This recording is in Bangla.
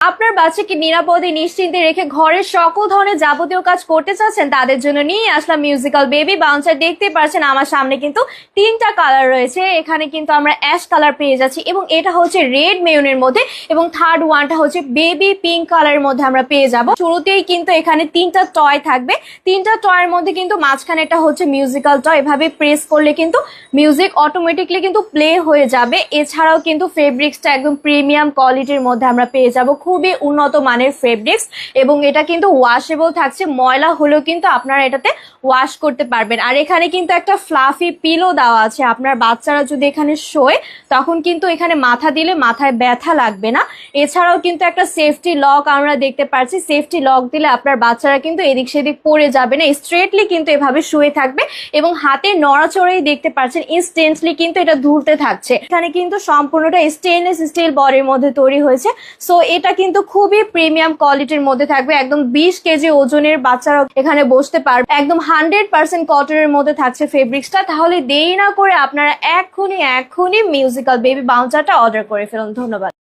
আপনার বাচ্চাকে নিরাপদে নিশ্চিন্তে রেখে ঘরের সকল ধরনের যাবতীয় কাজ করতে চাচ্ছেন, তাদের জন্য নিয়ে আসলাম মিউজিক্যাল বেবি বাউন্সার। দেখতে পাচ্ছেন আমার সামনে কিন্তু তিনটা কালার রয়েছে। এখানে কিন্তু আমরা অ্যাশ কালার পেয়ে যাচ্ছি এবং এটা হচ্ছে রেড মেরুনের মধ্যে, এবং থার্ড ওয়ানটা হচ্ছে বেবি পিঙ্ক কালারের মধ্যে আমরা পেয়ে যাব। শুরুতেই কিন্তু এখানে তিনটা টয় থাকবে। তিনটা টয়ের মধ্যে কিন্তু মাঝখানে এটা হচ্ছে মিউজিক্যাল টয়। এভাবে প্রেস করলে কিন্তু মিউজিক অটোমেটিকলি কিন্তু প্লে হয়ে যাবে। এছাড়াও কিন্তু ফেব্রিক্সটা একদম প্রিমিয়াম কোয়ালিটির মধ্যে আমরা পেয়ে যাব, খুবই উন্নত মানের ফেব্রিক্স, এবং এটা কিন্তু ওয়াশেবল থাকছে। ময়লা হলেও কিন্তু আপনারা এটাতে ওয়াশ করতে পারবেন। আর এখানে কিন্তু একটা ফ্লাফি পিলো দেওয়া আছে। আপনার বাচ্চারা যদি এখানে শোয় তখন কিন্তু এখানে মাথা দিলে মাথায় ব্যথা লাগবে না। এছাড়াও কিন্তু একটা সেফটি লক আমরা দেখতে পাচ্ছি। সেফটি লক দিলে আপনার বাচ্চারা কিন্তু এদিক সেদিক পড়ে যাবে না, স্ট্রেটলি কিন্তু এভাবে শুয়ে থাকবে, এবং হাতে নড়াচড়াই দেখতে পাচ্ছেন ইনস্ট্যান্টলি কিন্তু এটা দুলতে থাকছে। এখানে কিন্তু সম্পূর্ণটা স্টেনলেস স্টিল বডির মধ্যে তৈরি হয়েছে। সো এটা কিন্তু খুবই প্রিমিয়াম কোয়ালিটির মধ্যে থাকবে। একদম 20 কেজি ওজনের বাচ্চারা এখানে বসতে পারবে। একদম 100% কটনের মধ্যে থাকছে ফেব্রিক্সটা। তাহলে দেরি না করে আপনারা এখনই মিউজিক্যাল বেবি বাউন্সারটা অর্ডার করে ফেলুন। ধন্যবাদ।